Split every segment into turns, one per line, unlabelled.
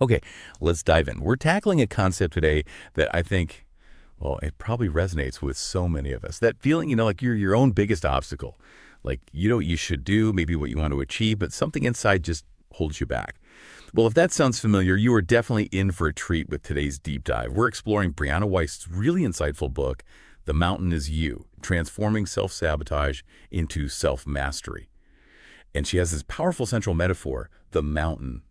Okay, let's dive in. We're tackling a concept today that I think, well, it probably resonates with so many of us. That feeling, like you're your own biggest obstacle. Like you know what you should do, maybe what you want to achieve, but something inside just holds you back. Well, if that sounds familiar, you are definitely in for a treat with today's deep dive. We're exploring Brianna Weiss's really insightful book, The Mountain is You, Transforming Self-Sabotage into Self-Mastery. And she has this powerful central metaphor, the mountain.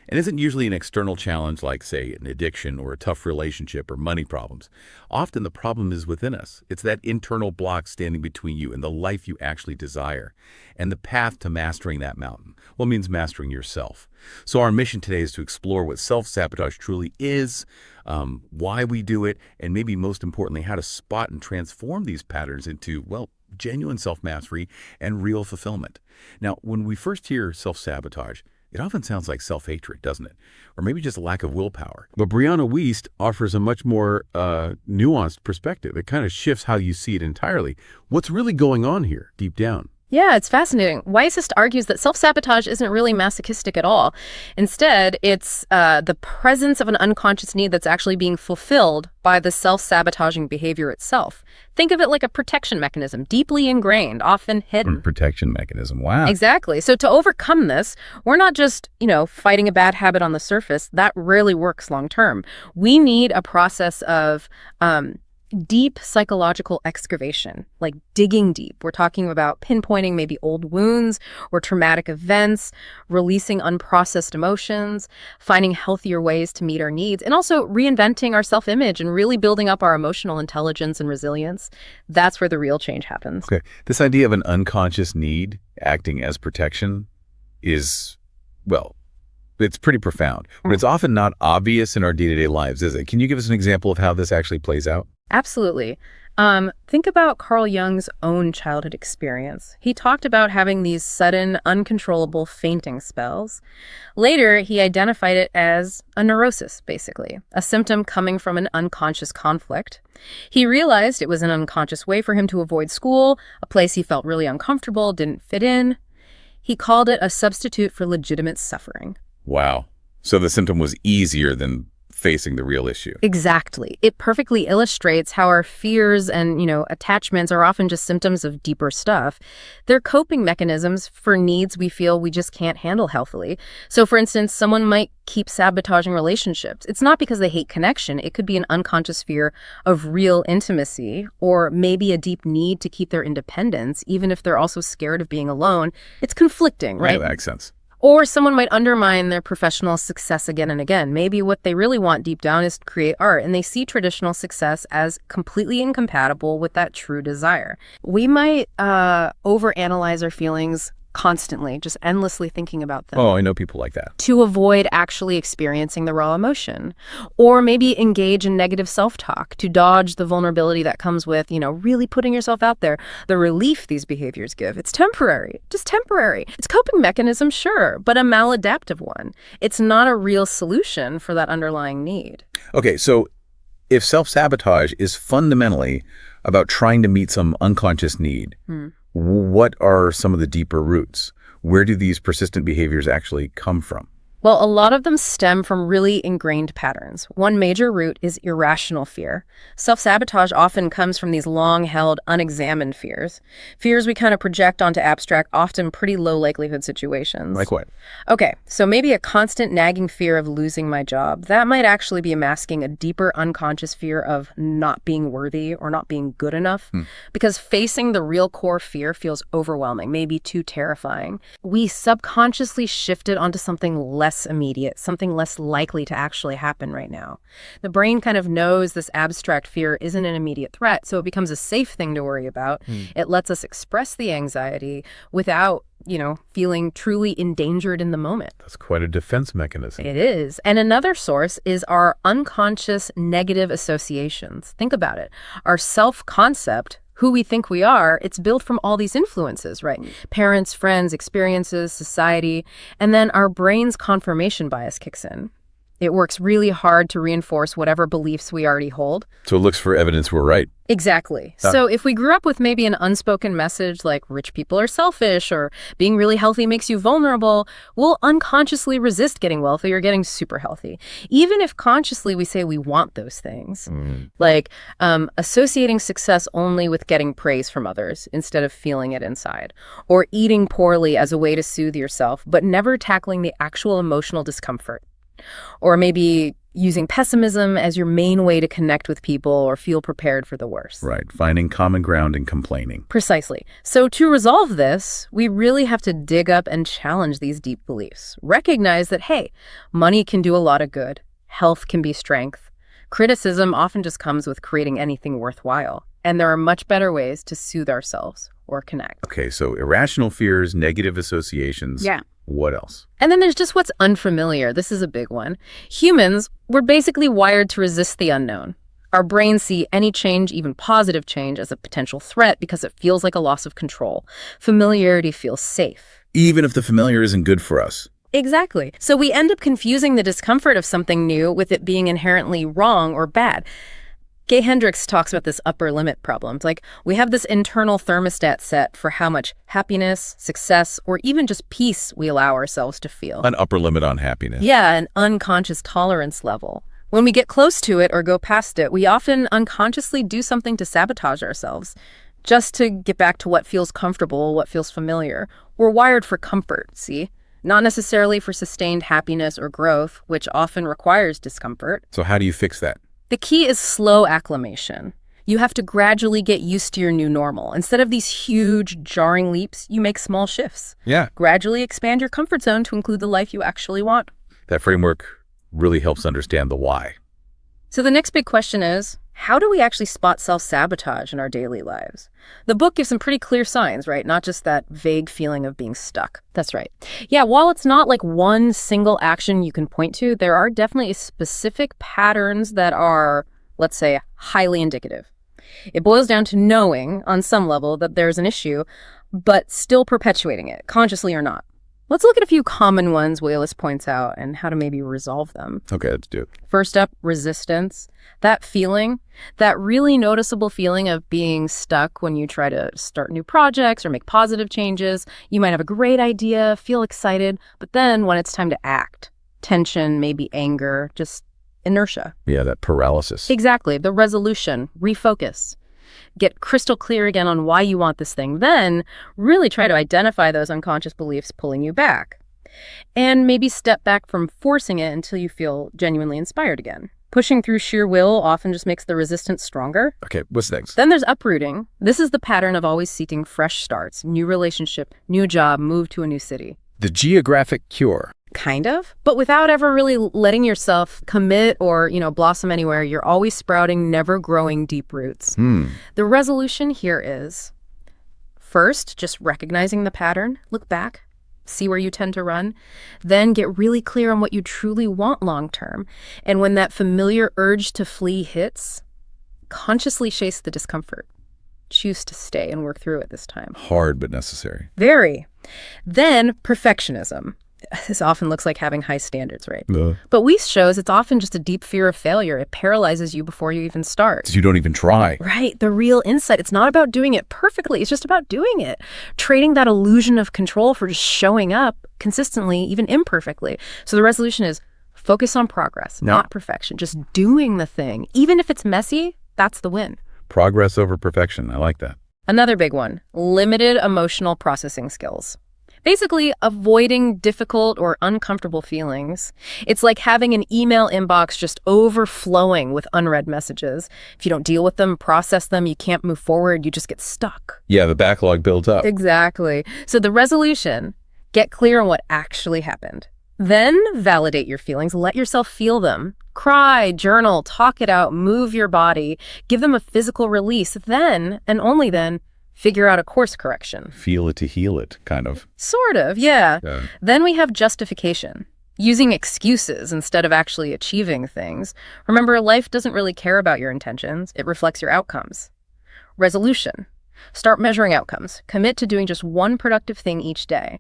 And isn't usually an external challenge like, say, an addiction or a tough relationship or money problems. Often the problem is within us. It's that internal block standing between you and the life you actually desire. And the path to mastering that mountain, well, means mastering yourself. So our mission today is to explore what self-sabotage truly is, why we do it, and maybe most importantly, how to spot and transform these patterns into, well, genuine self-mastery and real fulfillment. Now, when we first hear self-sabotage, it often sounds like self-hatred, doesn't it? Or maybe just a lack of willpower. But Brianna Weiss offers a much more nuanced perspective. It kind of shifts how you see it entirely. What's really going on here, deep down?
Yeah, it's fascinating. Weissist argues that self-sabotage isn't really masochistic at all. Instead, it's the presence of an unconscious need that's actually being fulfilled by the self-sabotaging behavior itself. Think of it like a protection mechanism, deeply ingrained, often hidden.
Protection mechanism, wow.
Exactly. So to overcome this, we're not just, fighting a bad habit on the surface. That rarely works long term. We need a process of deep psychological excavation, like digging deep. We're talking about pinpointing maybe old wounds or traumatic events, releasing unprocessed emotions, finding healthier ways to meet our needs, and also reinventing our self-image and really building up our emotional intelligence and resilience. That's where the real change happens.
Okay, this idea of an unconscious need acting as protection is, well, it's pretty profound, but it's often not obvious in our day-to-day lives, is it? Can you give us an example of how this actually plays out?
Absolutely. Think about Carl Jung's own childhood experience. He talked about having these sudden, uncontrollable fainting spells. Later, he identified it as a neurosis, basically, a symptom coming from an unconscious conflict. He realized it was an unconscious way for him to avoid school, a place he felt really uncomfortable, didn't fit in. He called it a substitute for legitimate suffering.
Wow. So the symptom was easier than facing the real issue.
Exactly. It perfectly illustrates how our fears and, attachments are often just symptoms of deeper stuff. They're coping mechanisms for needs we feel we just can't handle healthily. So, for instance, someone might keep sabotaging relationships. It's not because they hate connection. It could be an unconscious fear of real intimacy, or maybe a deep need to keep their independence, even if they're also scared of being alone. It's conflicting, right?
Yeah, that makes sense.
Or someone might undermine their professional success again and again. Maybe what they really want deep down is to create art, and they see traditional success as completely incompatible with that true desire. We might overanalyze our feelings constantly, just endlessly thinking about them.
Oh, I know people like that.
To avoid actually experiencing the raw emotion. Or maybe engage in negative self-talk to dodge the vulnerability that comes with, really putting yourself out there. The relief these behaviors give, it's temporary, just temporary. It's a coping mechanism, sure, but a maladaptive one. It's not a real solution for that underlying need.
Okay, so if self-sabotage is fundamentally about trying to meet some unconscious need, what are some of the deeper roots? Where do these persistent behaviors actually come from?
Well, a lot of them stem from really ingrained patterns. One major root is irrational fear. Self-sabotage often comes from these long-held, unexamined fears. Fears we kind of project onto abstract, often pretty low-likelihood situations.
Like what?
Okay, so maybe a constant nagging fear of losing my job. That might actually be masking a deeper unconscious fear of not being worthy or not being good enough. Because facing the real core fear feels overwhelming, maybe too terrifying. We subconsciously shift it onto something less immediate, something less likely to actually happen right now. The brain kind of knows this abstract fear isn't an immediate threat, so it becomes a safe thing to worry about. It lets us express the anxiety without, feeling truly endangered in the moment.
That's quite a defense mechanism.
It is. And another source is our unconscious negative associations. Think about it. Our self-concept, who we think we are, it's built from all these influences, right? Parents, friends, experiences, society, and then our brain's confirmation bias kicks in. It works really hard to reinforce whatever beliefs we already hold.
So it looks for evidence we're right.
Exactly. So if we grew up with maybe an unspoken message like rich people are selfish or being really healthy makes you vulnerable, we'll unconsciously resist getting wealthy or getting super healthy, even if consciously we say we want those things. Like associating success only with getting praise from others instead of feeling it inside, or eating poorly as a way to soothe yourself, but never tackling the actual emotional discomfort. Or maybe using pessimism as your main way to connect with people or feel prepared for the worst.
Right, finding common ground and complaining.
Precisely. So to resolve this, we really have to dig up and challenge these deep beliefs. Recognize that, hey, money can do a lot of good. Health can be strength. Criticism often just comes with creating anything worthwhile. And there are much better ways to soothe ourselves or connect.
Okay, so irrational fears, negative associations.
Yeah.
What else?
And then there's just what's unfamiliar. This is a big one. Humans, we're basically wired to resist the unknown. Our brains see any change, even positive change, as a potential threat because it feels like a loss of control. Familiarity feels safe.
Even if the familiar isn't good for us.
Exactly. So we end up confusing the discomfort of something new with it being inherently wrong or bad. Gay Hendricks talks about this upper limit problem. Like, we have this internal thermostat set for how much happiness, success, or even just peace we allow ourselves to feel.
An upper limit on happiness.
Yeah, an unconscious tolerance level. When we get close to it or go past it, we often unconsciously do something to sabotage ourselves, just to get back to what feels comfortable, what feels familiar. We're wired for comfort, see? Not necessarily for sustained happiness or growth, which often requires discomfort.
So how do you fix that?
The key is slow acclimation. You have to gradually get used to your new normal. Instead of these huge, jarring leaps, you make small shifts.
Yeah.
Gradually expand your comfort zone to include the life you actually want.
That framework really helps understand the why.
So the next big question is, how do we actually spot self-sabotage in our daily lives? The book gives some pretty clear signs, right? Not just that vague feeling of being stuck. That's right. Yeah, while it's not like one single action you can point to, there are definitely specific patterns that are, let's say, highly indicative. It boils down to knowing, on some level, that there's an issue, but still perpetuating it, consciously or not. Let's look at a few common ones Wallace points out and how to maybe resolve them.
Okay, let's do it.
First up, resistance. That feeling, that really noticeable feeling of being stuck when you try to start new projects or make positive changes. You might have a great idea, feel excited, but then when it's time to act, tension, maybe anger, just inertia.
Yeah, that paralysis.
Exactly. The resolution, refocus. Get crystal clear again on why you want this thing. Then really try to identify those unconscious beliefs pulling you back. And maybe step back from forcing it until you feel genuinely inspired again. Pushing through sheer will often just makes the resistance stronger.
Okay, what's next?
Then there's uprooting. This is the pattern of always seeking fresh starts, new relationship, new job, move to a new city.
The geographic cure.
Kind of, but without ever really letting yourself commit or, blossom anywhere. You're always sprouting, never growing deep roots. The resolution here is, first, just recognizing the pattern, look back, see where you tend to run, then get really clear on what you truly want long term. And when that familiar urge to flee hits, consciously chase the discomfort. Choose to stay and work through it this time.
Hard but necessary.
Very. Then perfectionism. This often looks like having high standards, right? But Weiss shows it's often just a deep fear of failure. It paralyzes you before you even start.
You don't even try.
Right. The real insight, it's not about doing it perfectly. It's just about doing it. Trading that illusion of control for just showing up consistently, even imperfectly. So the resolution is focus on progress, not perfection. Just doing the thing. Even if it's messy, that's the win.
Progress over perfection. I like that.
Another big one, limited emotional processing skills. Basically, avoiding difficult or uncomfortable feelings. It's like having an email inbox just overflowing with unread messages. If you don't deal with them, process them, you can't move forward, you just get stuck.
Yeah, the backlog builds up.
Exactly. So the resolution, get clear on what actually happened. Then validate your feelings, let yourself feel them. Cry, journal, talk it out, move your body, give them a physical release. Then, and only then, figure out a course correction.
Feel it to heal it, kind of.
Sort of, yeah. Then we have justification. Using excuses instead of actually achieving things. Remember, life doesn't really care about your intentions. It reflects your outcomes. Resolution. Start measuring outcomes. Commit to doing just one productive thing each day.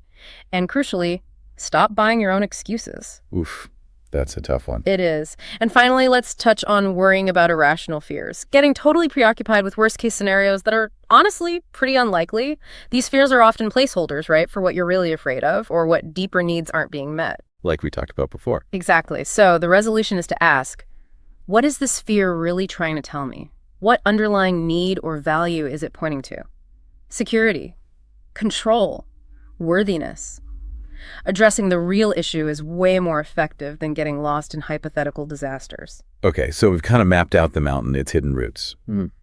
And crucially, stop buying your own excuses.
Oof. That's a tough one.
It is. And finally, let's touch on worrying about irrational fears. Getting totally preoccupied with worst-case scenarios that are honestly pretty unlikely. These fears are often placeholders, right, for what you're really afraid of or what deeper needs aren't being met.
Like we talked about before.
Exactly. So the resolution is to ask, what is this fear really trying to tell me? What underlying need or value is it pointing to? Security, control, worthiness. Addressing the real issue is way more effective than getting lost in hypothetical disasters.
Okay, so we've kind of mapped out the mountain, its hidden roots.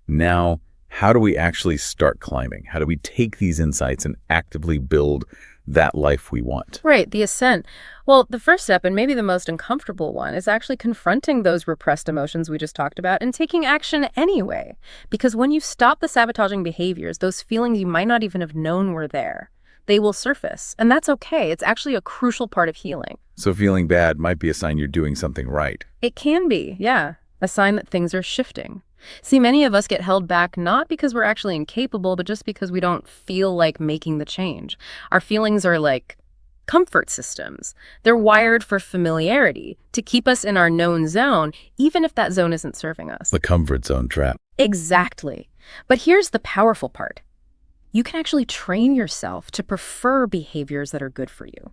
Now, how do we actually start climbing? How do we take these insights and actively build that life we want?
Right, the ascent. Well, the first step, and maybe the most uncomfortable one, is actually confronting those repressed emotions we just talked about and taking action anyway. Because when you stop the sabotaging behaviors, those feelings you might not even have known were there, they will surface. And that's okay. It's actually a crucial part of healing.
So feeling bad might be a sign you're doing something right.
It can be, yeah, a sign that things are shifting. See, many of us get held back not because we're actually incapable, but just because we don't feel like making the change. Our feelings are like comfort systems. They're wired for familiarity, to keep us in our known zone, even if that zone isn't serving us.
The comfort zone trap.
Exactly. But here's the powerful part. You can actually train yourself to prefer behaviors that are good for you,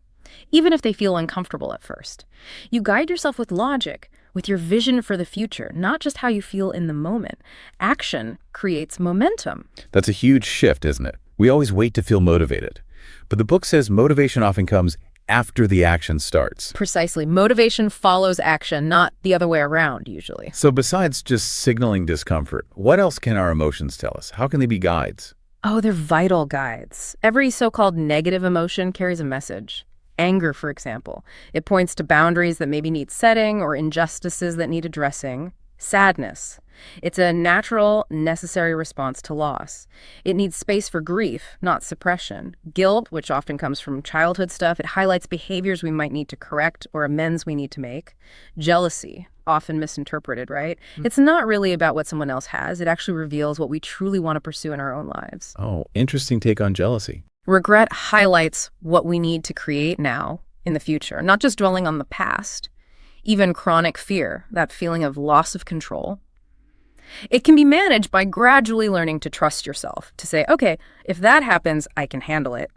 even if they feel uncomfortable at first. You guide yourself with logic, with your vision for the future, not just how you feel in the moment. Action creates momentum.
That's a huge shift, isn't it? We always wait to feel motivated. But the book says motivation often comes after the action starts.
Precisely. Motivation follows action, not the other way around, usually.
So besides just signaling discomfort, what else can our emotions tell us? How can they be guides?
Oh, they're vital guides. Every so-called negative emotion carries a message. Anger, for example. It points to boundaries that maybe need setting or injustices that need addressing. Sadness. It's a natural, necessary response to loss. It needs space for grief, not suppression. Guilt, which often comes from childhood stuff, it highlights behaviors we might need to correct or amends we need to make. Jealousy, often misinterpreted, right? It's not really about what someone else has. It actually reveals what we truly want to pursue in our own lives.
Oh, interesting take on jealousy.
Regret highlights what we need to create now in the future, not just dwelling on the past. Even chronic fear, that feeling of loss of control. It can be managed by gradually learning to trust yourself, to say, okay, if that happens, I can handle it.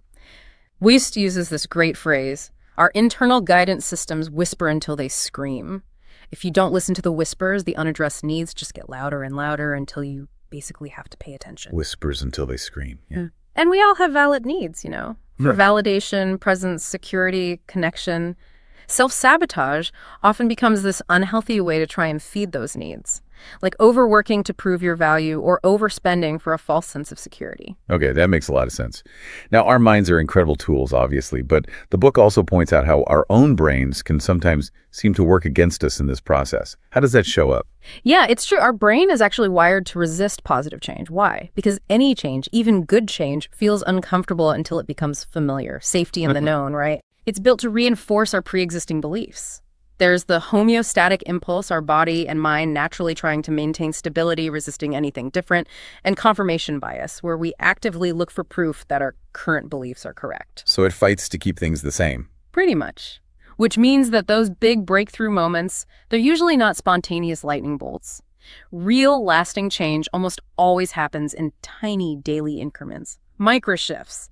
Weiss uses this great phrase, our internal guidance systems whisper until they scream. If you don't listen to the whispers, the unaddressed needs just get louder and louder until you basically have to pay attention.
Whispers until they scream. Yeah.
And we all have valid needs, for validation, presence, security, connection. Self-sabotage often becomes this unhealthy way to try and feed those needs, like overworking to prove your value or overspending for a false sense of security.
Okay, that makes a lot of sense. Now, our minds are incredible tools, obviously, but the book also points out how our own brains can sometimes seem to work against us in this process. How does that show up?
Yeah, it's true. Our brain is actually wired to resist positive change. Why? Because any change, even good change, feels uncomfortable until it becomes familiar, safety in the known, right? It's built to reinforce our pre-existing beliefs. There's the homeostatic impulse, our body and mind naturally trying to maintain stability, resisting anything different, and confirmation bias, where we actively look for proof that our current beliefs are correct.
So it fights to keep things the same.
Pretty much. Which means that those big breakthrough moments, they're usually not spontaneous lightning bolts. Real, lasting change almost always happens in tiny daily increments, micro shifts.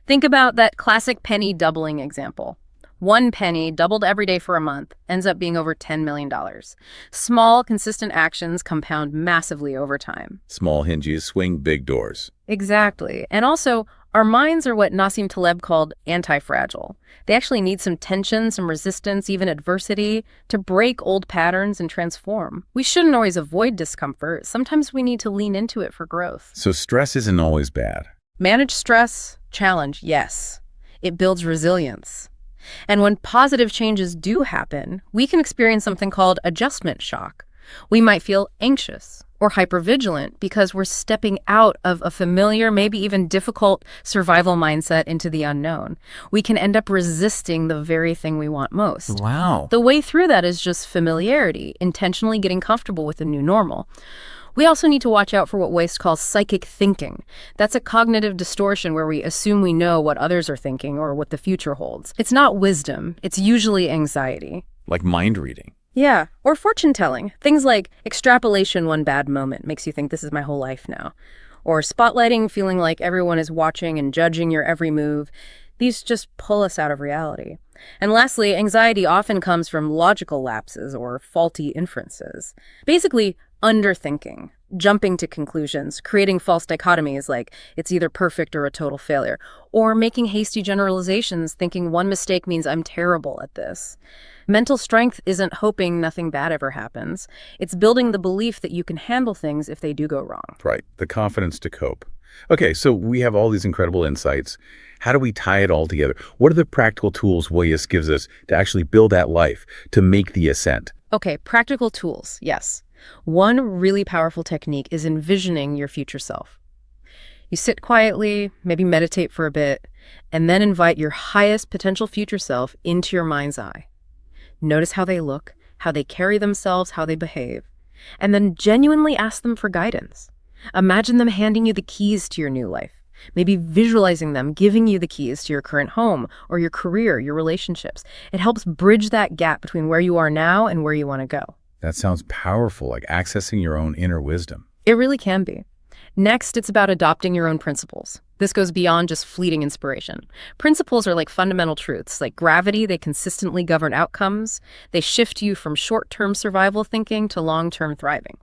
Think about that classic penny doubling example. One penny doubled every day for a month ends up being over $10 million. Small, consistent actions compound massively over time.
Small hinges swing big doors.
Exactly. And also, our minds are what Nassim Taleb called anti-fragile. They actually need some tension, some resistance, even adversity to break old patterns and transform. We shouldn't always avoid discomfort. Sometimes we need to lean into it for growth.
So stress isn't always bad.
Manage stress, challenge, yes. It builds resilience. And when positive changes do happen, we can experience something called adjustment shock. We might feel anxious or hypervigilant because we're stepping out of a familiar, maybe even difficult survival mindset into the unknown. We can end up resisting the very thing we want most.
Wow.
The way through that is just familiarity, intentionally getting comfortable with the new normal. We also need to watch out for what Weiss calls psychic thinking. That's a cognitive distortion where we assume we know what others are thinking or what the future holds. It's not wisdom. It's usually anxiety.
Like mind reading.
Yeah, or fortune telling. Things like extrapolation one bad moment makes you think this is my whole life now. Or spotlighting, feeling like everyone is watching and judging your every move. These just pull us out of reality. And lastly, anxiety often comes from logical lapses or faulty inferences. Basically, underthinking, jumping to conclusions, creating false dichotomies like it's either perfect or a total failure, or making hasty generalizations thinking one mistake means I'm terrible at this. Mental strength isn't hoping nothing bad ever happens. It's building the belief that you can handle things if they do go wrong.
Right. The confidence to cope. Okay, so we have all these incredible insights. How do we tie it all together? What are the practical tools Voyus gives us to actually build that life, to make the ascent?
Okay, practical tools, yes. One really powerful technique is envisioning your future self. You sit quietly, maybe meditate for a bit, and then invite your highest potential future self into your mind's eye. Notice how they look, how they carry themselves, how they behave, and then genuinely ask them for guidance. Imagine them handing you the keys to your new life, maybe visualizing them giving you the keys to your current home or your career, your relationships. It helps bridge that gap between where you are now and where you want to go.
That sounds powerful, like accessing your own inner wisdom.
It really can be. Next, it's about adopting your own principles. This goes beyond just fleeting inspiration. Principles are like fundamental truths. Like gravity, they consistently govern outcomes. They shift you from short-term survival thinking to long-term thriving.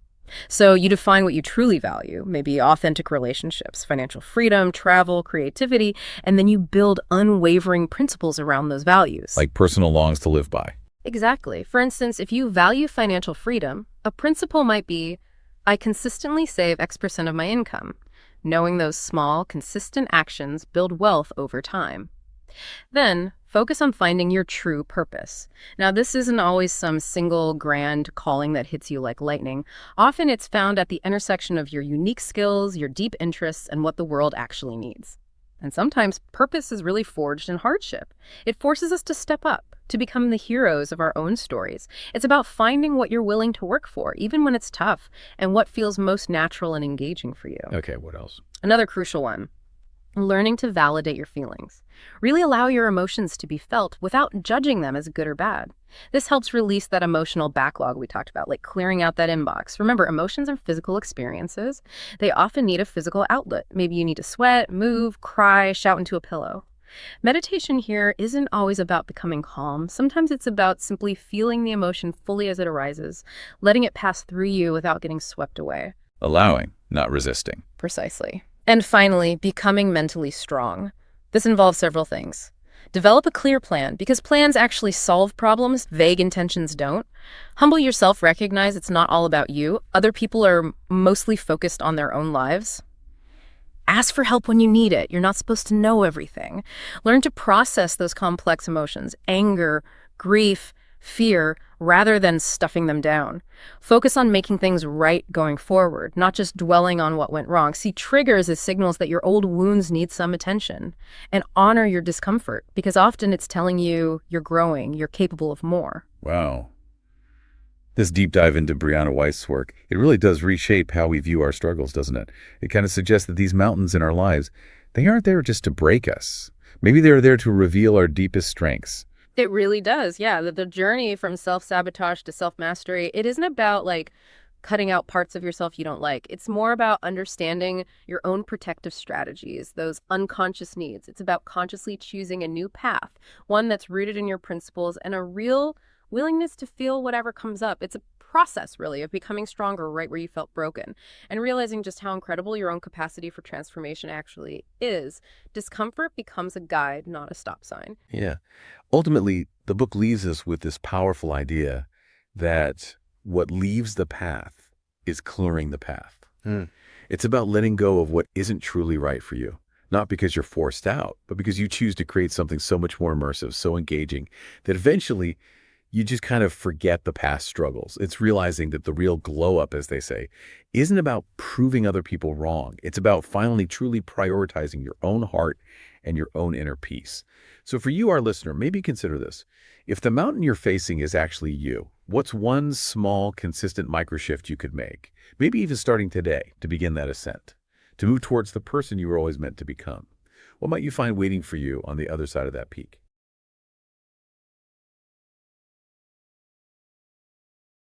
So you define what you truly value, maybe authentic relationships, financial freedom, travel, creativity, and then you build unwavering principles around those values.
Like personal laws to live by.
Exactly. For instance, if you value financial freedom, a principle might be, I consistently save X% of my income. Knowing those small, consistent actions build wealth over time. Then, focus on finding your true purpose. Now, this isn't always some single grand calling that hits you like lightning. Often it's found at the intersection of your unique skills, your deep interests, and what the world actually needs. And sometimes purpose is really forged in hardship. It forces us to step up, to become the heroes of our own stories. It's about finding what you're willing to work for, even when it's tough, and what feels most natural and engaging for you.
Okay, what else?
Another crucial one, learning to validate your feelings. Really allow your emotions to be felt without judging them as good or bad. This helps release that emotional backlog we talked about, like clearing out that inbox. Remember, emotions are physical experiences. They often need a physical outlet. Maybe you need to sweat, move, cry, shout into a pillow. Meditation here isn't always about becoming calm. Sometimes it's about simply feeling the emotion fully as it arises, letting it pass through you without getting swept away.
Allowing, not resisting.
Precisely. And finally, becoming mentally strong. This involves several things. Develop a clear plan, because plans actually solve problems, vague intentions don't. Humble yourself, recognize it's not all about you. Other people are mostly focused on their own lives. Ask for help when you need it. You're not supposed to know everything. Learn to process those complex emotions, anger, grief, fear, rather than stuffing them down. Focus on making things right going forward, not just dwelling on what went wrong. See triggers as signals that your old wounds need some attention. And honor your discomfort, because often it's telling you you're growing, you're capable of more.
Wow. This deep dive into Brianna Weiss's work, it really does reshape how we view our struggles, doesn't it? It kind of suggests that these mountains in our lives, they aren't there just to break us. Maybe they're there to reveal our deepest strengths.
It really does, yeah. The journey from self-sabotage to self-mastery, it isn't about like cutting out parts of yourself you don't like. It's more about understanding your own protective strategies, those unconscious needs. It's about consciously choosing a new path, one that's rooted in your principles and a real willingness to feel whatever comes up. It's a process, really, of becoming stronger right where you felt broken and realizing just how incredible your own capacity for transformation actually is. Discomfort becomes a guide, not a stop sign.
Yeah. Ultimately, the book leaves us with this powerful idea that what leaves the path is clearing the path. It's about letting go of what isn't truly right for you, not because you're forced out, but because you choose to create something so much more immersive, so engaging, that eventually you just kind of forget the past struggles. It's realizing that the real glow up, as they say, isn't about proving other people wrong. It's about finally truly prioritizing your own heart and your own inner peace. So for you, our listener, maybe consider this. If the mountain you're facing is actually you, what's one small, consistent microshift you could make? Maybe even starting today to begin that ascent, to move towards the person you were always meant to become. What might you find waiting for you on the other side of that peak?